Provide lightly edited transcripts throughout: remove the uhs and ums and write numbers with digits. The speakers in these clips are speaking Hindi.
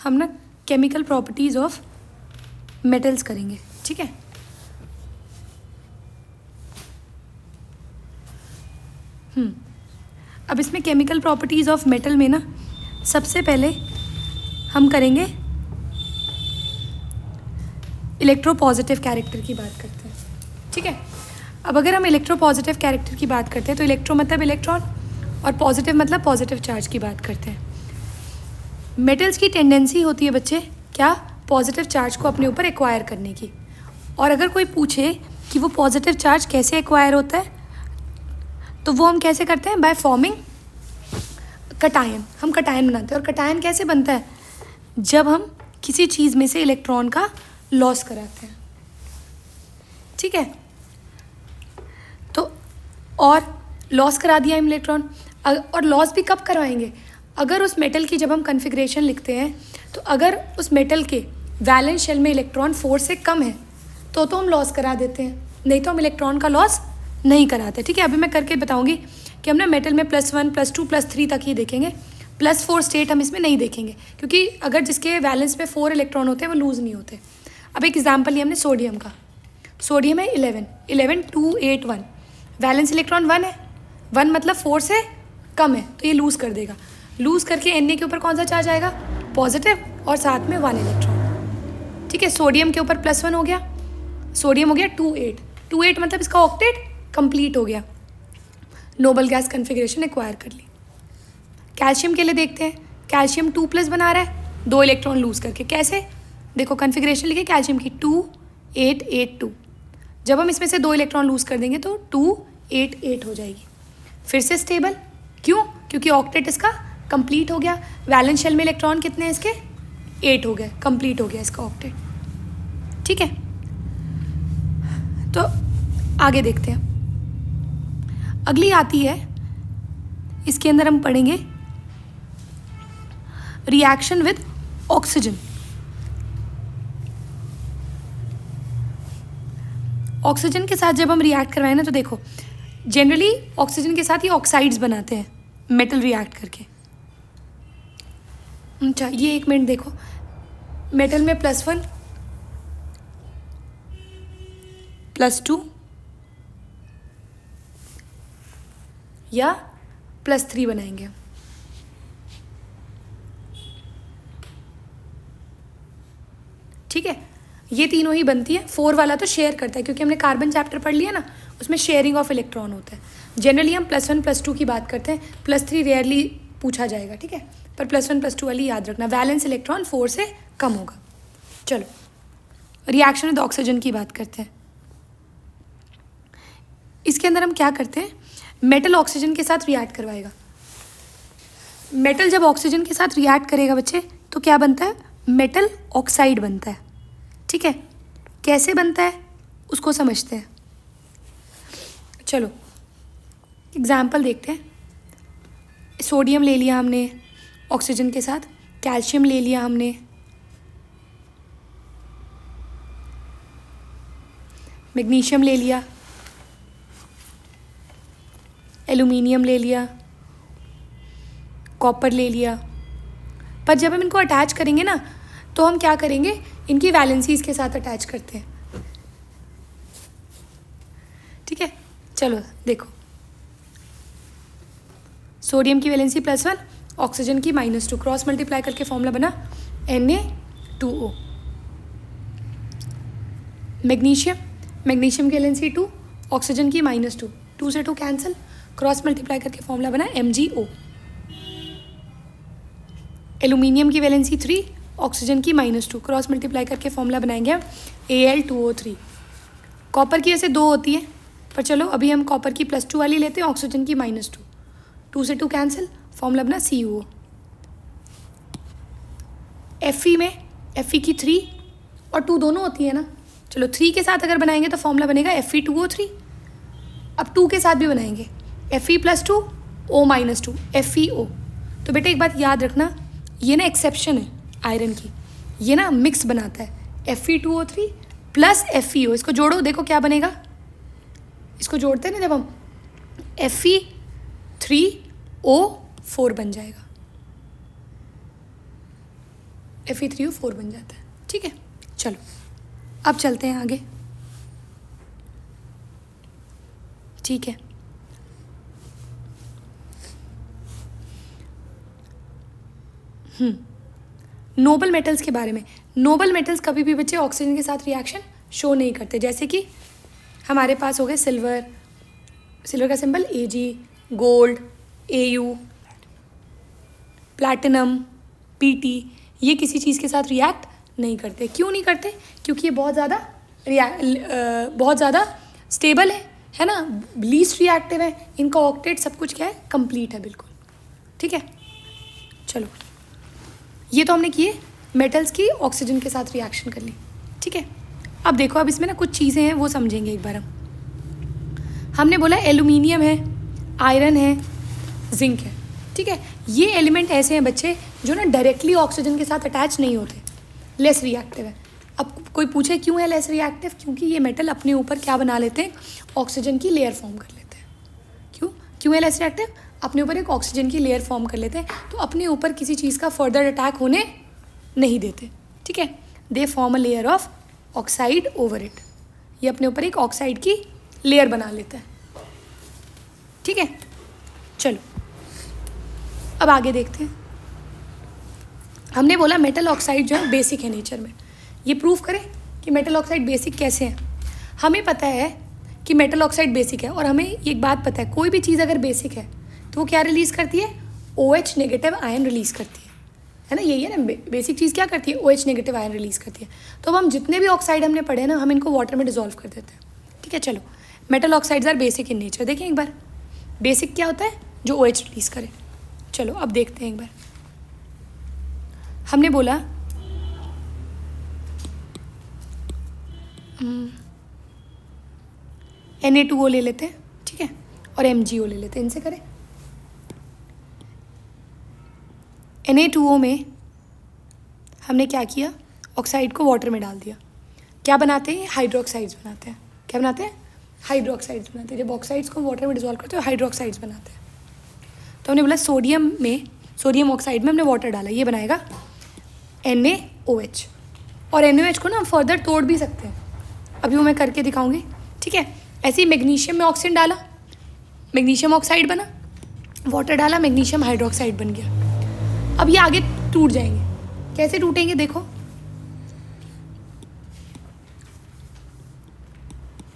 हम ना केमिकल प्रॉपर्टीज़ ऑफ मेटल्स करेंगे, ठीक है। अब इसमें केमिकल प्रॉपर्टीज़ ऑफ मेटल में ना सबसे पहले हम करेंगे इलेक्ट्रोपॉजिटिव कैरेक्टर की बात करते हैं, ठीक है। अब अगर हम इलेक्ट्रोपॉजिटिव कैरेक्टर की बात करते हैं तो इलेक्ट्रो मतलब इलेक्ट्रॉन और पॉजिटिव मतलब पॉजिटिव चार्ज की बात करते हैं। मेटल्स की टेंडेंसी होती है बच्चे क्या, पॉजिटिव चार्ज को अपने ऊपर एक्वायर करने की। और अगर कोई पूछे कि वो पॉजिटिव चार्ज कैसे एक्वायर होता है तो वो हम कैसे करते हैं, बाय फॉर्मिंग कटायन। हम कटायन बनाते हैं। और कटायन कैसे बनता है, जब हम किसी चीज़ में से इलेक्ट्रॉन का लॉस कराते हैं, ठीक है। तो और लॉस करा दिया हम इलेक्ट्रॉन, और लॉस भी कब करवाएंगे, अगर उस मेटल की जब हम कन्फिग्रेशन लिखते हैं तो अगर उस मेटल के वैलेंस शेल में इलेक्ट्रॉन 4 से कम है तो हम लॉस करा देते हैं, नहीं तो हम इलेक्ट्रॉन का लॉस नहीं कराते, ठीक है। अभी मैं करके बताऊंगी कि हम ना मेटल में +1 +2 +3 तक ही देखेंगे, +4 स्टेट हम इसमें नहीं देखेंगे, क्योंकि अगर जिसके वैलेंस में 4 इलेक्ट्रॉन होते हैं वो लूज़ नहीं होते। अब एक एग्जाम्पल लिया हमने सोडियम का। सोडियम है 11 2 8 1, वैलेंस इलेक्ट्रॉन 1 है, 1 मतलब 4 से कम है तो ये लूज़ कर देगा। लूज़ करके Na के ऊपर कौन सा चार्ज आएगा, पॉजिटिव, और साथ में 1 इलेक्ट्रॉन, ठीक है। सोडियम के ऊपर +1 हो गया, सोडियम हो गया 2 8 मतलब इसका ऑक्टेट कंप्लीट हो गया, नोबल गैस कन्फिग्रेशन एक्वायर कर ली। कैल्शियम के लिए देखते हैं, कैल्शियम 2+ बना रहा है 2 इलेक्ट्रॉन लूज़ करके। कैसे, देखो कन्फिग्रेशन लिखे कैल्शियम की 2 8 8 2, जब हम इसमें से 2 इलेक्ट्रॉन लूज़ कर देंगे तो 2 8 8 हो जाएगी। फिर से स्टेबल, क्यों, क्योंकि ऑक्टेट इसका कंप्लीट हो गया। वैलेंस शेल में इलेक्ट्रॉन कितने हैं इसके, 8 हो गए, कंप्लीट हो गया इसका ऑक्टेट, ठीक है। तो आगे देखते हैं, अगली आती है, इसके अंदर हम पढ़ेंगे रिएक्शन विद ऑक्सीजन। ऑक्सीजन के साथ जब हम रिएक्ट करवाएं ना तो देखो जनरली ऑक्सीजन के साथ ही ऑक्साइड्स बनाते हैं मेटल रिएक्ट करके। अच्छा ये 1 मिनट देखो, मेटल में +1 +2 या +3 बनाएंगे, ठीक है। ये तीनों ही बनती है। 4 वाला तो शेयर करता है, क्योंकि हमने कार्बन चैप्टर पढ़ लिया ना, उसमें शेयरिंग ऑफ इलेक्ट्रॉन होता है। जनरली हम +1 +2 की बात करते हैं, +3 रेयरली पूछा जाएगा, ठीक है। पर +1 +2 वाली याद रखना, वैलेंस इलेक्ट्रॉन 4 से कम होगा। चलो रिएक्शन विद ऑक्सीजन की बात करते हैं। इसके अंदर हम क्या करते हैं, मेटल ऑक्सीजन के साथ रिएक्ट करवाएगा। मेटल जब ऑक्सीजन के साथ रिएक्ट करेगा बच्चे तो क्या बनता है, मेटल ऑक्साइड बनता है, ठीक है। कैसे बनता है उसको समझते हैं। चलो एग्जाम्पल देखते हैं। सोडियम ले लिया हमने ऑक्सीजन के साथ, कैल्शियम ले लिया हमने, मैग्नीशियम ले लिया, एल्यूमिनियम ले लिया, कॉपर ले लिया। पर जब हम इनको अटैच करेंगे ना तो हम क्या करेंगे, इनकी वैलेंसीज के साथ अटैच करते हैं, ठीक है। चलो देखो, सोडियम की वैलेंसी +1, ऑक्सीजन की -2, क्रॉस मल्टीप्लाई करके फॉर्मूला बना Na2O। मैग्नीशियम की वैलेंसी 2, ऑक्सीजन की -2, 2 से 2 कैंसिल, क्रॉस मल्टीप्लाई करके फॉर्मूला बना MgO। एल्यूमिनियम की वैलेंसी 3, ऑक्सीजन की -2, क्रॉस मल्टीप्लाई करके फॉर्मूला बनाएंगे हम Al2O3। कॉपर की वैसे 2 होती है, पर चलो अभी हम कॉपर की +2 वाली लेते हैं, ऑक्सीजन की -2, 2 से 2 कैंसिल, फॉर्मूला बना CuO। Fe में Fe की 3 और 2 दोनों होती है ना, चलो 3 के साथ अगर बनाएंगे तो फॉर्मूला बनेगा Fe2O3। अब 2 के साथ भी बनाएंगे Fe +2 O-2 FeO। तो बेटा एक बात याद रखना, ये ना एक्सेप्शन है आयरन की, ये ना मिक्स बनाता है Fe2O3 + FeO। इसको जोड़ो, देखो क्या बनेगा, इसको जोड़ते हैं ना जब हम, Fe3O4 बन जाएगा। Fe3O4 बन जाता है। ठीक है, चलो अब चलते हैं आगे। ठीक है, नोबल मेटल्स के बारे में। नोबल मेटल्स कभी भी बच्चे ऑक्सीजन के साथ रिएक्शन शो नहीं करते। जैसे कि हमारे पास हो गए सिल्वर, सिल्वर का symbol Ag, gold Au, platinum Pt, ये किसी चीज़ के साथ रिएक्ट नहीं करते। क्यों नहीं करते? क्योंकि ये बहुत ज़्यादा स्टेबल है ना, लीस्ट रिएक्टिव है, इनका ऑक्टेट सब कुछ क्या है, कंप्लीट है बिल्कुल। ठीक है, चलो ये तो हमने किए मेटल्स की ऑक्सीजन के साथ रिएक्शन कर ली। ठीक है, अब देखो, अब इसमें ना कुछ चीज़ें हैं वो समझेंगे एक बार हम। हमने बोला एल्यूमिनियम है, आयरन है, जिंक है। ठीक है, ये एलिमेंट ऐसे हैं बच्चे जो ना डायरेक्टली ऑक्सीजन के साथ अटैच नहीं होते, लेस रिएक्टिव है। अब कोई पूछे क्यों है लेस रिएक्टिव? क्योंकि ये मेटल अपने ऊपर क्या बना लेते हैं, ऑक्सीजन की लेयर फॉर्म कर लेते हैं। क्यों है लेस रिएक्टिव? अपने ऊपर एक ऑक्सीजन की लेयर फॉर्म कर लेते हैं, तो अपने ऊपर किसी चीज़ का फर्दर अटैक होने नहीं देते। ठीक है, they form a layer of oxide over it, ये अपने ऊपर एक ऑक्साइड की लेयर बना लेता है। ठीक है, चलो अब आगे देखते हैं। हमने बोला मेटल ऑक्साइड जो है बेसिक है नेचर में। ये प्रूफ करें कि मेटल ऑक्साइड बेसिक कैसे हैं। हमें पता है कि मेटल ऑक्साइड बेसिक है, और हमें एक बात पता है, कोई भी चीज़ अगर बेसिक है तो वो क्या रिलीज़ करती है, OH नेगेटिव आयन रिलीज़ करती है ना। यही है ना, बेसिक चीज़ क्या करती है, OH नेगेटिव आयन रिलीज़ करती है। तो अब हम जितने भी ऑक्साइड हमने पढ़े हैं ना, हम इनको वाटर में डिजोल्व कर देते हैं। ठीक है, चलो metal oxides are basic in nature. देखें एक बार, बेसिक क्या होता है, जो OH रिलीज़ करे। चलो अब देखते हैं एक बार। हमने बोला Na2O ले लेते हैं, ठीक है, और MgO ले लेते हैं, इनसे करें। Na2O में हमने क्या किया, ऑक्साइड को वाटर में डाल दिया। क्या बनाते हैं, हाइड्रोक्साइड्स बनाते हैं। क्या बनाते हैं, हाइड्रोक्साइड्स बनाते हैं। जब ऑक्साइड्स को वाटर में डिजोल्व करते हैं हाइड्रोक्साइड्स बनाते हैं। तो हमने बोला सोडियम ऑक्साइड में हमने वाटर डाला, ये बनाएगा NaOH। और NaOH को ना हम फर्दर तोड़ भी सकते हैं, अभी वो मैं करके दिखाऊंगी। ठीक है, ऐसे ही मैग्नीशियम में ऑक्सीजन डाला, मैग्नीशियम ऑक्साइड बना, वाटर डाला, मैग्नीशियम हाइड्रोक्साइड बन गया। अब ये आगे टूट जाएंगे। कैसे टूटेंगे, देखो,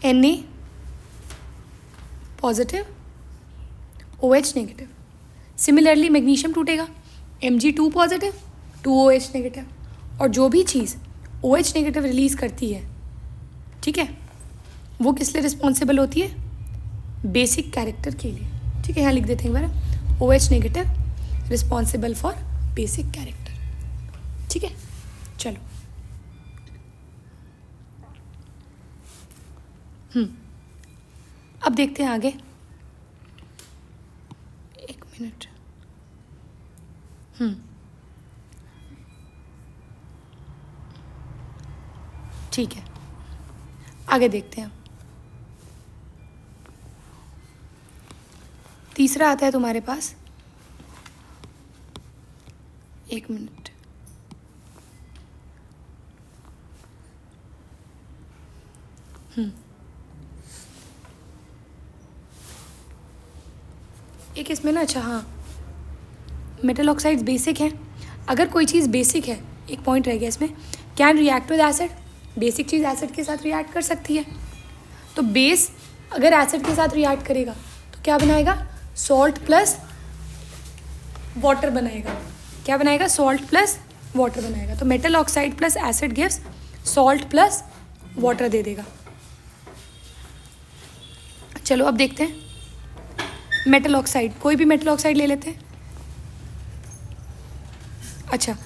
Na positive, OH negative. Similarly magnesium टूटेगा, Mg2 पॉजिटिव, 2OH नेगेटिव। और जो भी चीज़ OH नेगेटिव रिलीज़ करती है, ठीक है, वो किस लिए रिस्पॉन्सिबल होती है, बेसिक कैरेक्टर के लिए। ठीक है, यहाँ लिख देते हैं एक बार, OH negative responsible for basic character. ठीक है, चलो अब देखते हैं आगे। एक मिनट। ठीक है, आगे देखते हैं। तीसरा आता है तुम्हारे पास, एक मिनट, एक इसमें ना, अच्छा हाँ, मेटल ऑक्साइड्स बेसिक हैं। अगर कोई चीज़ बेसिक है, एक पॉइंट रह गया इसमें, can react with acid. Basic cheese acid के साथ रिएक्ट कर सकती है। तो बेस अगर एसिड के साथ रिएक्ट करेगा तो क्या बनाएगा, सॉल्ट प्लस वाटर बनाएगा। क्या बनाएगा, सॉल्ट प्लस वाटर बनाएगा। तो metal oxide plus acid gives salt plus water दे देगा। चलो अब देखते हैं मेटल ऑक्साइड, कोई भी मेटल ऑक्साइड ले लेते हैं। अच्छा,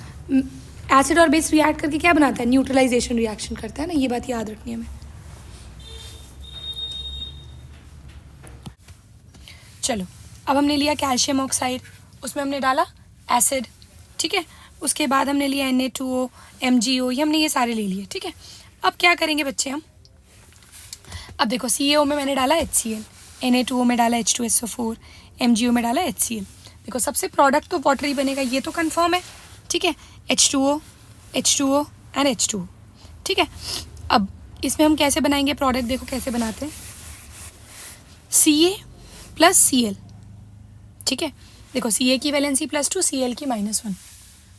एसिड और बेस रिएक्ट करके क्या बनाता है, न्यूट्रलाइजेशन रिएक्शन करता है ना, ये बात याद रखनी है हमें। चलो अब हमने लिया कैल्शियम ऑक्साइड, उसमें हमने डाला एसिड। ठीक है, उसके बाद हमने लिया Na2O, MgO, ये हमने ये सारे ले लिए। ठीक है, अब क्या करेंगे बच्चे हम, अब देखो CaO में मैंने डाला HCl, Na2O में डाला H2SO4, MgO में डाला HCl। देखो सबसे प्रोडक्ट तो वाटर ही बनेगा, ये तो कंफर्म है। ठीक है, H2O H2O एंड H2O, ठीक है। अब इसमें हम कैसे बनाएंगे प्रोडक्ट, देखो कैसे बनाते हैं, Ca प्लस Cl, ठीक है। देखो Ca की वैलेंसी +2, Cl की -1,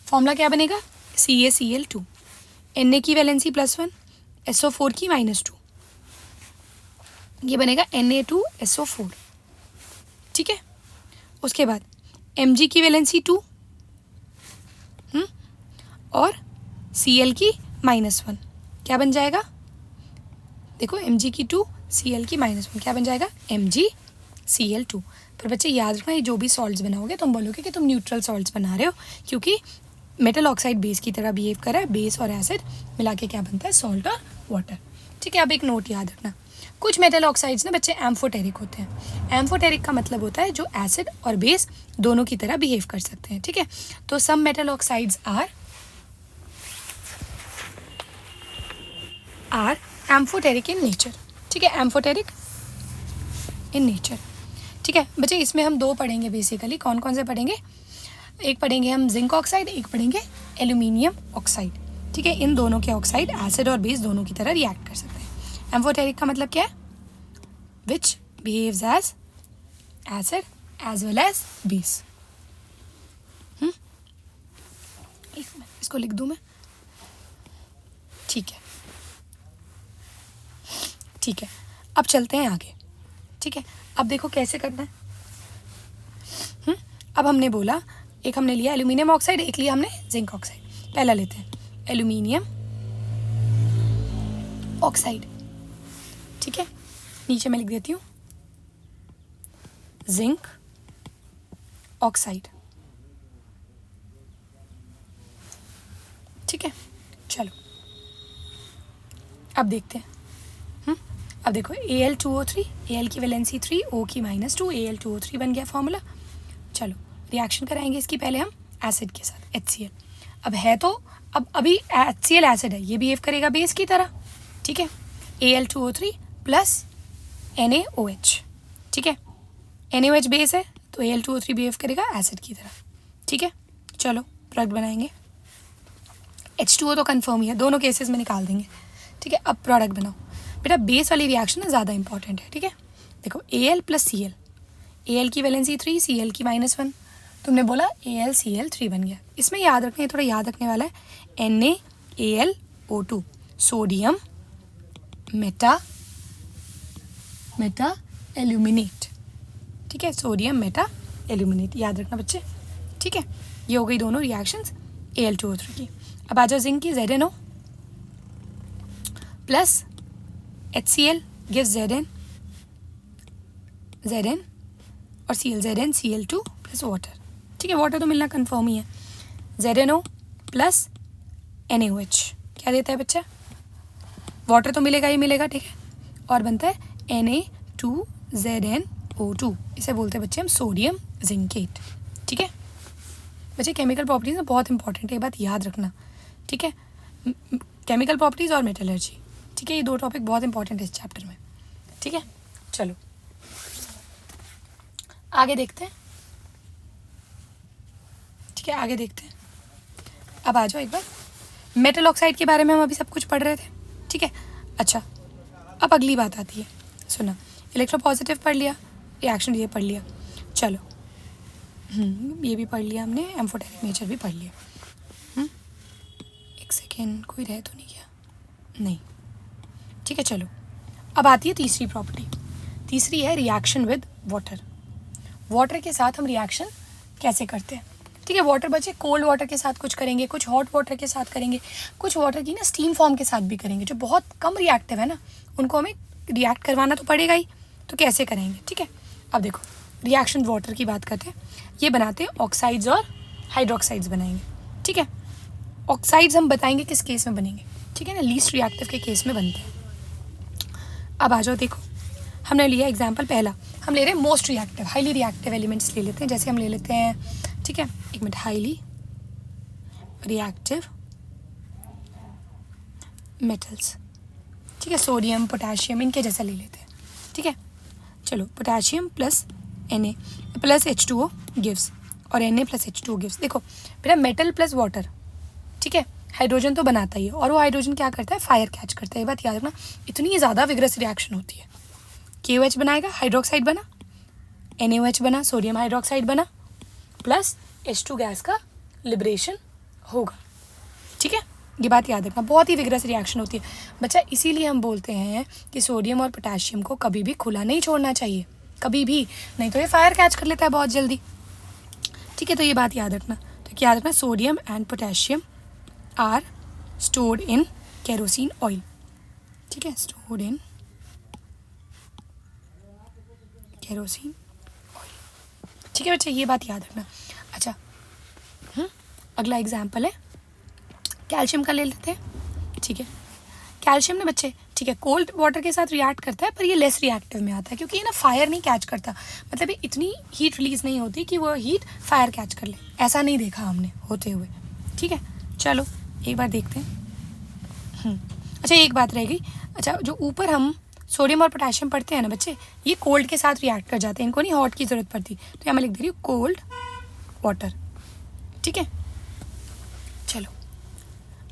फॉर्मूला क्या बनेगा, CaCl2। Na की वैलेंसी +1, SO4 की -2, ये बनेगा Na2SO4, ठीक है। उसके बाद Mg की वैलेंसी 2 और Cl की -1, क्या बन जाएगा, देखो Mg की 2, Cl की -1, क्या बन जाएगा, MgCl2। पर बच्चे याद रखना, ये जो भी सॉल्ट्स बनाओगे तुम बोलोगे कि तुम न्यूट्रल सॉल्ट्स बना रहे हो, क्योंकि मेटल ऑक्साइड बेस की तरह बिहेव कर रहा है, बेस और एसिड मिला के क्या बनता है, सॉल्ट और वाटर, ठीक है। अब एक नोट याद रखना, कुछ मेटल ऑक्साइड्स ना बच्चे एम्फोटेरिक होते हैं। एम्फोटेरिक का मतलब होता है जो एसिड और बेस दोनों की तरह बिहेव कर सकते हैं, ठीक है। तो some metal oxides are amphoteric in nature, ठीक है, एम्फोटेरिक इन नेचर, ठीक है। बच्चे इसमें हम दो पढ़ेंगे बेसिकली, कौन कौन से पढ़ेंगे, एक पढ़ेंगे हम जिंक ऑक्साइड, एक पढ़ेंगे एल्यूमिनियम ऑक्साइड, ठीक है। इन दोनों के ऑक्साइड एसिड और बेस दोनों की तरह रिएक्ट कर सकते हैं। एम्फोटेरिक का मतलब क्या है, which behaves as acid as well as base. एक मिनट, इसको लिख दूं मैं, ठीक है, ठीक है। अब चलते हैं आगे, ठीक है। अब देखो कैसे करना है, अब हमने बोला, एक हमने लिया एल्यूमिनियम ऑक्साइड, एक लिया हमने जिंक ऑक्साइड। पहला लेते हैं एल्यूमिनियम ऑक्साइड, ठीक है, नीचे मैं लिख देती हूँ जिंक ऑक्साइड, ठीक है। चलो अब देखते हैं, अब देखो Al2O3, Al की वैलेंसी 3, O की -2, Al2O3 बन गया फॉर्मूला। चलो रिएक्शन कराएंगे इसकी पहले हम एसिड के साथ, HCl। अब है तो अब अभी HCl एसिड है, ये बिहेव करेगा बेस की तरह, ठीक है, Al2O3 प्लस NaOH, ठीक है। NaOH बेस है तो Al2O3 बिहेव करेगा एसिड की तरह, ठीक है। चलो प्रोडक्ट बनाएंगे, H2O तो कन्फर्म ही है, दोनों केसेस में निकाल देंगे, ठीक है। अब प्रोडक्ट बनाओ बेटा, बेस वाली रिएक्शन ना ज़्यादा इंपॉर्टेंट है, ठीक है। देखो Al प्लस Cl, Al की वैलेंसी 3, Cl की -1, तुमने बोला AlCl3 बन गया। इसमें याद रखना है, थोड़ा याद रखने वाला है, NaAlO2 सोडियम मेटा एल्यूमिनेट, ठीक है, सोडियम मेटा एल्यूमिनेट, याद रखना बच्चे, ठीक है। ये हो गई दोनों रिएक्शंस Al2O3 की। अब आ जाओ जिंक की, ZnO plus HCl gives Zn और Cl, ZnCl2 प्लस वाटर, ठीक है। वाटर तो मिलना कन्फर्म ही है। ZnO प्लस NaOH क्या देता है बच्चा, वाटर तो मिलेगा ही मिलेगा, ठीक है, और बनता है Na2ZnO2, इसे बोलते हैं बच्चे हम सोडियम जिंकेट, ठीक है। बच्चे केमिकल प्रॉपर्टीज में बहुत इंपॉर्टेंट है, ये बात याद रखना, ठीक है। केमिकल प्रॉपर्टीज और मेटलर्जी, ठीक है, ये दो टॉपिक बहुत इंपॉर्टेंट है इस चैप्टर में, ठीक है। चलो आगे देखते हैं, ठीक है, आगे देखते हैं। अब आ जाओ एक बार, मेटल ऑक्साइड के बारे में हम अभी सब कुछ पढ़ रहे थे, ठीक है। अच्छा अब अगली बात आती है, सुना, इलेक्ट्रोपॉजिटिव पढ़ लिया, रिएक्शन ये पढ़ लिया, चलो ये भी पढ़ लिया हमने, एम्फोटेरिक नेचर भी पढ़ लिया। एक सेकेंड, कोई रह तो नहीं गया, नहीं, ठीक है। चलो अब आती है तीसरी प्रॉपर्टी, तीसरी है रिएक्शन विद वाटर। वाटर के साथ हम रिएक्शन कैसे करते हैं, ठीक है। वाटर बच्चे कोल्ड वाटर के साथ कुछ करेंगे, कुछ हॉट वाटर के साथ करेंगे, कुछ वाटर की ना स्टीम फॉर्म के साथ भी करेंगे, जो बहुत कम रिएक्टिव है ना, उनको हमें रिएक्ट करवाना तो पड़ेगा ही, तो कैसे करेंगे, ठीक है। अब देखो रिएक्शन वाटर की बात करते हैं, ये बनाते हैं ऑक्साइड्स और हाइड्रोक्साइड्स बनाएंगे, ठीक है। ऑक्साइड्स हम बताएंगे किस केस में बनेंगे, ठीक है ना, लीस्ट रिएक्टिव के केस में बनते हैं। अब आ जाओ, देखो हमने लिया एग्जाम्पल पहला, हम ले रहे हैं most reactive, highly reactive elements ले लेते हैं, जैसे हम ले लेते हैं, ठीक है, एक मिनट, हाईली रिएक्टिव मेटल्स, ठीक है, सोडियम पोटेशियम इनके जैसा ले लेते हैं, ठीक है। चलो potassium plus Na plus H2O gives और Na प्लस H2O गिव्स। देखो बेटा मेटल प्लस वाटर, ठीक है, हाइड्रोजन तो बनाता ही है, और वो हाइड्रोजन क्या करता है, फायर कैच करता है। ये बात याद रखना, इतनी ज़्यादा विग्रस रिएक्शन होती है। KOH बनाएगा, हाइड्रोक्साइड बना, NaOH बना, सोडियम हाइड्रोक्साइड बना, प्लस H2 गैस का लिबरेशन होगा। ठीक है, ये बात याद रखना, बहुत ही विग्रस रिएक्शन होती है बच्चा। इसीलिए हम बोलते हैं कि सोडियम और पोटेशियम को कभी भी खुला नहीं छोड़ना चाहिए, कभी भी, नहीं तो ये फायर कैच कर लेता है बहुत जल्दी। ठीक है, तो ये बात याद रखना। तो क्या याद रखना, sodium and potassium are stored in kerosene oil. ठीक है, स्टोर्ड इन केरोसिन ऑयल। ठीक है बच्चे, ये बात याद रखना। अच्छा, अगला एग्जाम्पल है कैल्शियम का ले लेते हैं। ठीक है, कैल्शियम ने बच्चे, ठीक है, कोल्ड वाटर के साथ रिएक्ट करता है, पर ये लेस रिएक्टिव में आता है क्योंकि ये ना फायर नहीं कैच करता, मतलब ये इतनी हीट रिलीज नहीं होती कि वो हीट फायर कैच कर ले, ऐसा नहीं देखा हमने होते हुए। ठीक है, चलो एक बार देखते हैं। अच्छा, एक बात रह गई। अच्छा, जो ऊपर हम सोडियम और पोटेशियम पढ़ते हैं ना बच्चे, ये कोल्ड के साथ रिएक्ट कर जाते हैं, इनको नहीं हॉट की ज़रूरत पड़ती। तो यहाँ मैं लिख दे रही हूँ कोल्ड वाटर। ठीक है, चलो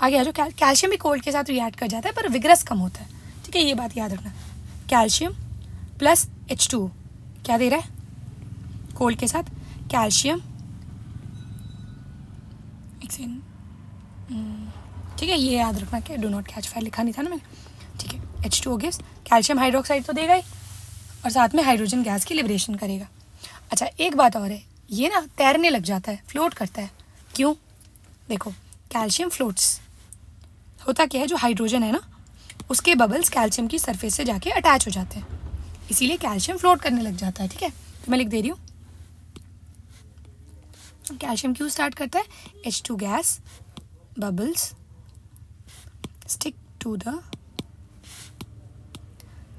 आगे आ जाओ। कैल्शियम भी कोल्ड के साथ रिएक्ट कर जाता है, पर विग्रस कम होता है। ठीक है, ये बात याद रखना। कैल्शियम प्लस H2 क्या दे रहा है कोल्ड के साथ, कैल्शियम। ठीक है, ये याद रखना कि डू नॉट कैच फायर लिखा नहीं था ना मैंने। ठीक है, H2O गिव्स कैल्शियम हाइड्रोक्साइड तो देगा ही, और साथ में हाइड्रोजन गैस की लिबरेशन करेगा। अच्छा, एक बात और है, ये ना तैरने लग जाता है, फ्लोट करता है। क्यों? देखो, कैल्शियम फ्लोट्स, होता क्या है, जो हाइड्रोजन है ना उसके बबल्स कैल्शियम की सरफेस से जाके अटैच हो जाते हैं, इसीलिए कैल्शियम फ्लोट करने लग जाता है। ठीक है, तो मैं लिख दे रही हूँ, कैल्शियम क्यों स्टार्ट करता है, H2 gas bubbles stick to the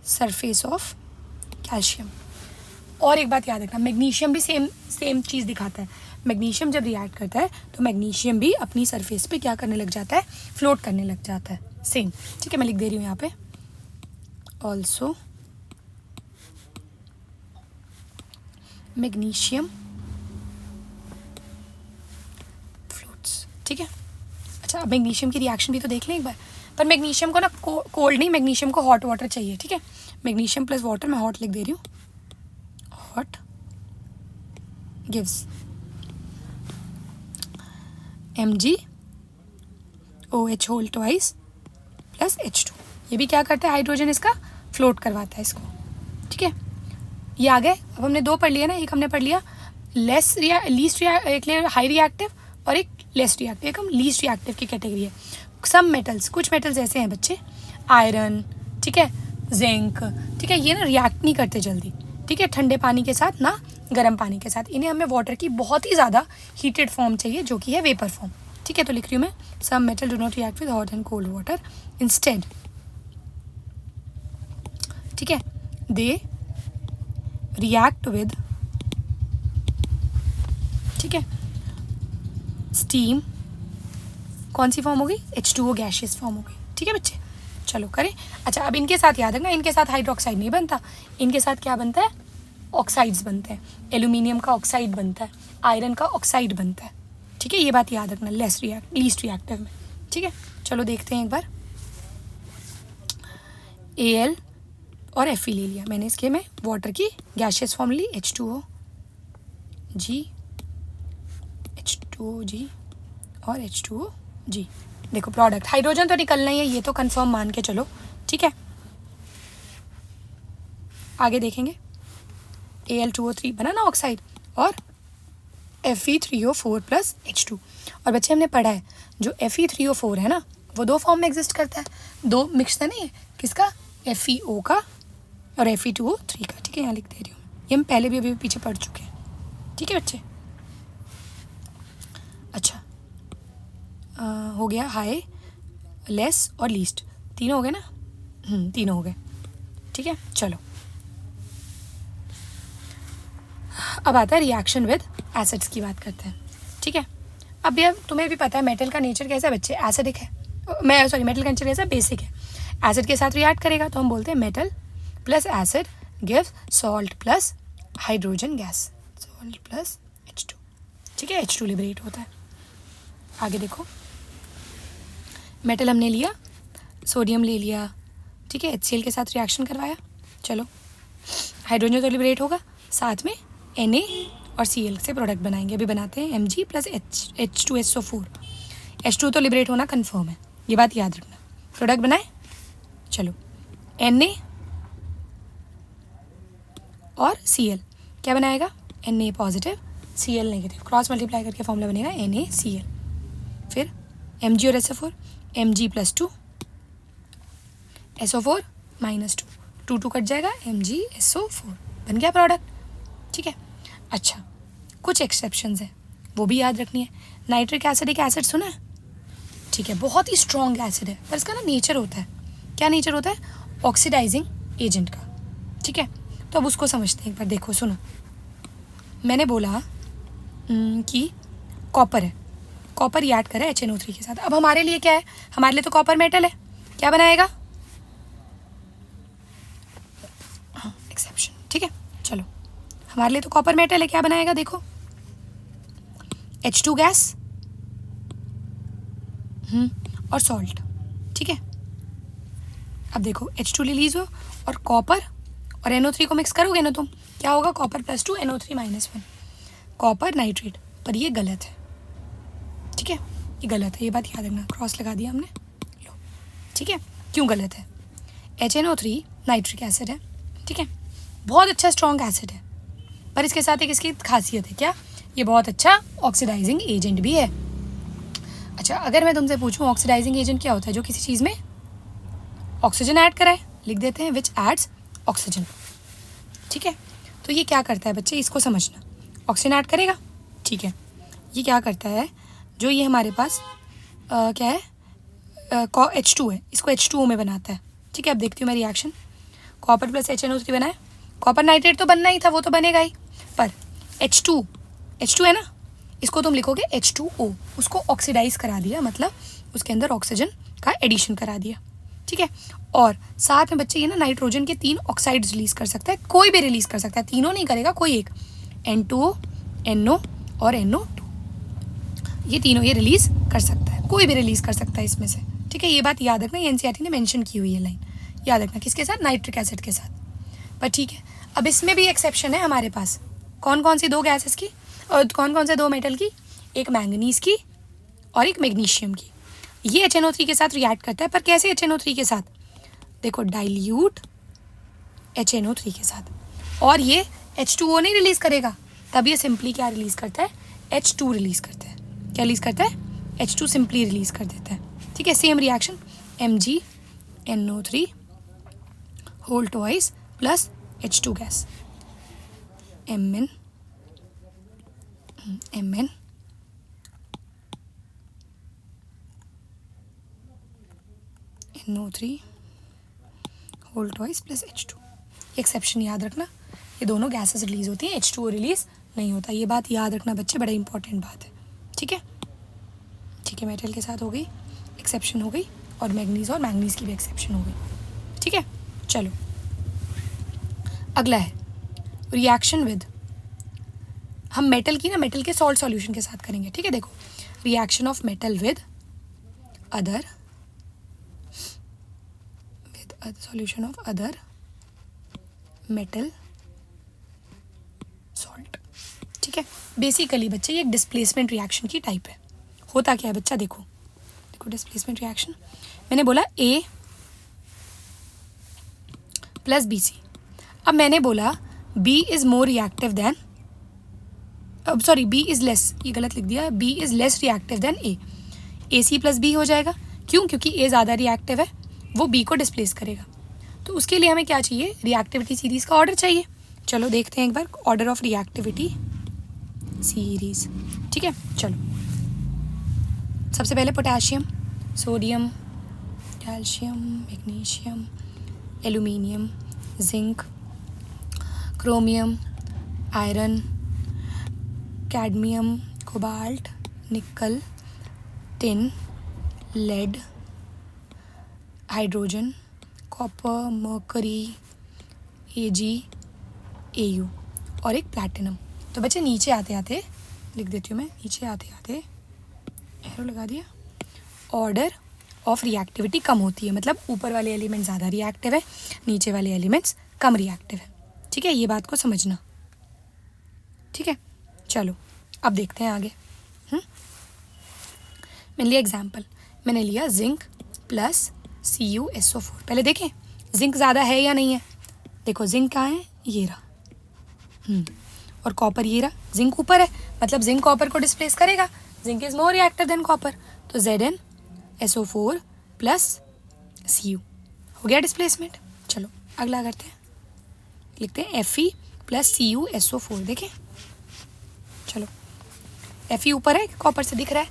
surface of calcium. और एक बात याद रखना, मैग्नीशियम भी सेम चीज़ दिखाता है। मैग्नीशियम जब रिएक्ट करता है तो मैग्नीशियम भी अपनी सरफेस पे क्या करने लग जाता है, फ्लोट करने लग जाता है, सेम। ठीक है, मैं लिख दे रही हूँ यहाँ पे ऑल्सो मैग्नीशियम फ्लोट्स। ठीक है, अच्छा, अब मैग्नीशियम की रिएक्शन भी तो देख लें एक बार। पर मैग्नीशियम को ना कोल्ड नहीं, मैग्नीशियम को हॉट वाटर चाहिए। ठीक है, मैग्नीशियम प्लस वाटर, मैं हॉट लिख दे रही हूँ, hot gives MgOH whole twice plus H2। ये भी क्या करता है, हाइड्रोजन इसका फ्लोट करवाता है इसको। ठीक है, ये आ गए। अब हमने दो पढ़ लिया ना, एक हमने पढ़ लिया एक हाई रिएक्टिव और एक लेस रिएक्टिव। एक हम लीस्ट रिएक्टिव की कैटेगरी है। सम मेटल्स, कुछ मेटल्स ऐसे हैं बच्चे, आयरन, ठीक है, जिंक, ठीक है, ये ना रिएक्ट नहीं करते जल्दी। ठीक है, ठंडे पानी के साथ ना गर्म पानी के साथ, इन्हें हमें वाटर की बहुत ही ज़्यादा हीटेड फॉर्म चाहिए जो कि है वेपर फॉर्म। ठीक है, तो लिख रही हूँ मैं, some metal do not react with hot and cold water, instead ठीक है दे रिएक्ट विद, ठीक है, स्टीम। कौन सी फॉर्म होगी, H2O गैशियस फॉर्म होगी। ठीक है बच्चे, चलो करें। अच्छा, अब इनके साथ याद रखना, इनके साथ हाइड्रोक्साइड नहीं बनता, इनके साथ क्या बनता है, ऑक्साइड्स बनते हैं। एल्यूमिनियम का ऑक्साइड बनता है, आयरन का ऑक्साइड बनता है। ठीक है, ये बात याद रखना, लीस्ट रिएक्टिव में। ठीक है, चलो देखते हैं एक बार। Al और Fe ले लिया मैंने, इसके में वाटर की गैशियस फॉर्म ली, H2OG, H2OG और H2OG। देखो प्रोडक्ट, हाइड्रोजन तो निकलना ही है, ये तो कंफर्म मान के चलो। ठीक है, आगे देखेंगे। Al2O3 बना ना ऑक्साइड, और Fe3O4 प्लस H2। और बच्चे हमने पढ़ा है जो Fe3O4 है ना, वो दो फॉर्म में एग्जिस्ट करता है, दो मिक्स है नहीं है, किसका, FeO का और Fe2O3 का। ठीक है, यहाँ लिख दे रही हूँ, ये हम पहले भी अभी पीछे पढ़ चुके हैं। ठीक है बच्चे, अच्छा हो गया हाई, लेस और लीस्ट, तीनों हो गए ना, तीनों हो गए। ठीक है, चलो अब आता है रिएक्शन विद एसिड्स की बात करते हैं। ठीक है, अब ये तुम्हें भी पता है मेटल का नेचर कैसा है बच्चे, एसिडिक है। मेटल का नेचर कैसा, बेसिक है। एसिड के साथ रिएक्ट करेगा तो हम बोलते हैं metal plus acid gives salt plus hydrogen gas, salt plus H2। ठीक है, H2 लिबरेट होता है। आगे देखो, मेटल हमने लिया, सोडियम ले लिया, ठीक है, HCl के साथ रिएक्शन करवाया, चलो हाइड्रोजन तो लिबरेट होगा, साथ में Na और Cl से प्रोडक्ट बनाएंगे। अभी बनाते हैं Mg प्लस H2SO4। H2 तो लिबरेट होना कन्फर्म है, ये बात याद रखना। प्रोडक्ट बनाए, चलो Na और Cl क्या बनाएगा, Na positive Cl negative, cross multiply करके फॉर्मूला बनेगा NaCl। फिर Mg और SO4, Mg plus 2 SO4 minus 2, 2 cut जाएगा, MgSO4 बन गया प्रोडक्ट, ठीक है। अच्छा, कुछ एक्सेप्शंस हैं, वो भी याद रखनी है। नाइट्रिक एसिड एक एसिड सुना है, ठीक है, बहुत ही स्ट्रॉन्ग एसिड है, पर इसका ना नेचर होता है, क्या नेचर होता है, ऑक्सीडाइजिंग एजेंट का, ठीक है। तो अब उसको समझते हैं एक बार, देखो सुनो, मैंने बोला कि कॉपर है, कॉपर रिएक्ट करे HNO3 के साथ। अब हमारे लिए क्या है, हमारे लिए तो कॉपर मेटल है, क्या बनाएगा, हाँ एक्सेप्शन, ठीक है। चलो हमारे लिए तो कॉपर मेटल है, क्या बनाएगा, देखो H2 गैस और सॉल्ट, ठीक है। अब देखो H2 रिलीज हो और कॉपर और NO3 को मिक्स करोगे ना तुम, क्या होगा, copper plus 2 NO3 minus 1, copper nitrate. पर ये गलत है, ठीक है, ये गलत है, ये बात याद रखना, क्रॉस लगा दिया हमने, लो, ठीक है। क्यों गलत है, HNO3 नाइट्रिक एसिड है, ठीक है, बहुत अच्छा स्ट्रॉन्ग एसिड है, पर इसके साथ एक इसकी खासियत है, क्या, ये बहुत अच्छा ऑक्सीडाइजिंग एजेंट भी है। अच्छा, अगर मैं तुमसे पूछूं ऑक्सीडाइजिंग एजेंट क्या होता है, जो किसी चीज़ में ऑक्सीजन ऐड कराए, लिख देते हैं विच एड्स ऑक्सीजन, ठीक है। तो ये क्या करता है बच्चे, इसको समझना, ऑक्सीजन ऐड करेगा, ठीक है। ये क्या करता है, जो ये हमारे पास क्या है, H2 है, इसको H2O में बनाता है, ठीक है। अब देखती हूँ मैं रिएक्शन, कॉपर प्लस HNO3 बनाए, कॉपर नाइट्रेट तो बनना ही था, वो तो बनेगा ही, पर H2 है ना, इसको तुम लिखोगे H2O, उसको ऑक्सीडाइज करा दिया, मतलब उसके अंदर ऑक्सीजन का एडिशन करा दिया, ठीक है। और साथ में बच्चे ये ना नाइट्रोजन के 3 ऑक्साइड्स रिलीज कर सकता है, कोई भी रिलीज कर सकता है, तीनों नहीं करेगा, कोई एक, N2O, NO और NO2, ये तीनों ये रिलीज कर सकता है, कोई भी रिलीज कर सकता है इसमें से, ठीक है। ये बात याद रखना, ये NCERT ने मेंशन की हुई है लाइन, याद रखना, किसके साथ, नाइट्रिक एसिड के साथ, पर ठीक है। अब इसमें भी एक्सेप्शन है हमारे पास, कौन कौन सी 2 गैसेस की और कौन कौन से 2 मेटल की, एक मैंगनीज की और एक मैग्नीशियम की। ये HNO3 के साथ रिएक्ट करता है, पर कैसे HNO3 के साथ, देखो डाइल्यूट HNO3 के साथ, और ये H2O नहीं रिलीज करेगा, तब ये सिंपली क्या रिलीज करता है, H2 रिलीज करता है, क्या रिलीज करता है, H2 सिंपली रिलीज कर देता है, ठीक है। Same reaction MgNO3 whole twice plus H2 gas, Mn NO3 whole twice plus H2। Exception याद रखना, ये दोनों गैसेस रिलीज होती हैं, H2O रिलीज नहीं होता, ये बात याद रखना बच्चे, बड़ा इंपॉर्टेंट बात है, ठीक है। ठीक है, मेटल के साथ हो गई एक्सेप्शन, हो गई, और मैग्नीज की भी एक्सेप्शन हो गई, ठीक है। चलो अगला है रिएक्शन विद, हम मेटल की ना, मेटल के सॉल्ट सॉल्यूशन के साथ करेंगे, ठीक है। देखो reaction of metal with other solution of other metal salt, ठीक है। बेसिकली बच्चे ये एक डिस्प्लेसमेंट रिएक्शन की टाइप है। होता क्या है बच्चा, देखो डिस्प्लेसमेंट रिएक्शन, मैंने बोला A प्लस BC, अब मैंने बोला B is more reactive than, अब सॉरी B इज लेस, ये गलत लिख दिया, B is less reactive than A, AC plus B हो जाएगा, क्यों, क्योंकि A ज़्यादा रिएक्टिव है, वो B को डिस्प्लेस करेगा। तो उसके लिए हमें क्या चाहिए, रिएक्टिविटी सीरीज़ का ऑर्डर चाहिए। चलो देखते हैं एक बार, ऑर्डर ऑफ रिएक्टिविटी सीरीज़, ठीक है। चलो सबसे पहले potassium, sodium, calcium, magnesium, aluminium, zinc, chromium, iron, cadmium, cobalt, nickel, tin, lead, hydrogen, copper, mercury, Ag, Au और एक प्लैटिनम। तो बच्चे नीचे आते आते लिख देती हूँ मैं, नीचे आते आते एरो लगा दिया, ऑर्डर ऑफ रिएक्टिविटी कम होती है, मतलब ऊपर वाले एलिमेंट ज़्यादा रिएक्टिव है, नीचे वाले एलिमेंट्स कम रिएक्टिव है। ठीक है, ये बात को समझना। ठीक है, चलो अब देखते हैं आगे। मैंने लिया एग्जाम्पल, मैंने लिया जिंक प्लस CuSO4। पहले देखें जिंक ज़्यादा है या नहीं है। देखो जिंक कहाँ है, ये रहा, और कॉपर ये रहा। जिंक ऊपर है, मतलब जिंक कॉपर को डिस्प्लेस करेगा। Zinc is more reactive than copper, तो ZnSO4 प्लस Cu हो गया डिस्प्लेसमेंट। चलो अगला करते हैं, लिखते हैं Fe प्लस CuSO4। देखें, चलो Fe ऊपर है, कॉपर से दिख रहा है,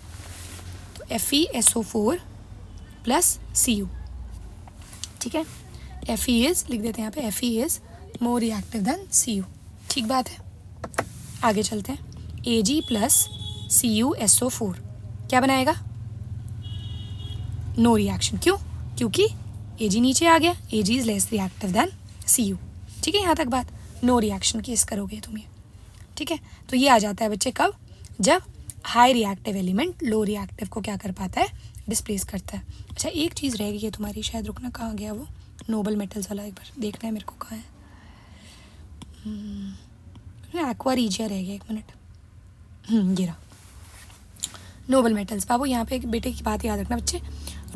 तो FeSO4 प्लस Cu। ठीक है, Fe इज लिख देते हैं यहाँ पे, Fe is more reactive than Cu। ठीक बात है, आगे चलते हैं। Ag प्लस CuSO4 क्या बनाएगा, नो रिएक्शन। क्यों, क्योंकि Ag नीचे आ गया, Ag is less reactive than Cu। ठीक है, यहाँ तक बात, नो रिएक्शन केस करोगे तुम ये। ठीक है, तो ये आ जाता है बच्चे कब, जब high reactive element low reactive को क्या कर पाता है, डिस्प्लेस करता है। अच्छा एक चीज़ रह गई है तुम्हारी, शायद रुकना, कहाँ गया वो नोबल मेटल्स वाला, एक बार देखना है मेरे को कहाँ है। एक्वा रीजिया रह गया, एक मिनट। ये रहा नोबल मेटल्स। बाबू यहाँ पे एक बेटे की बात याद रखना बच्चे,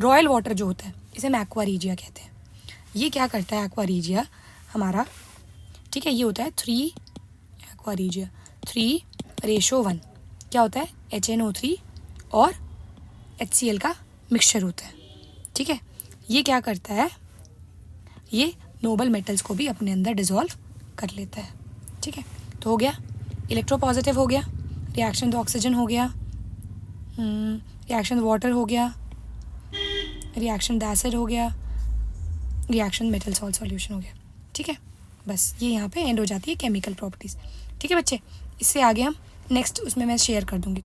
रॉयल वाटर जो होता है इसे हम एक्वा रीजिया कहते हैं। ये क्या करता है एक्वा रीजिया हमारा, ठीक है, ये होता है 3 एक्वा रीजिया 3:1 क्या होता है, HNO3 और HCl का मिक्सचर होता है। ठीक है, ये क्या करता है, ये नोबल मेटल्स को भी अपने अंदर डिसॉल्व कर लेता है। ठीक है, तो हो गया इलेक्ट्रोपॉजिटिव हो गया, रिएक्शन तो ऑक्सीजन हो गया, रिएक्शन वाटर हो गया, रिएक्शन एसिड हो गया, रिएक्शन मेटल सॉल्ट सॉल्यूशन हो गया। ठीक है, बस ये यहाँ पे एंड हो जाती है केमिकल प्रॉपर्टीज़। ठीक है बच्चे, इससे आगे हम नेक्स्ट उसमें मैं शेयर कर दूँगी।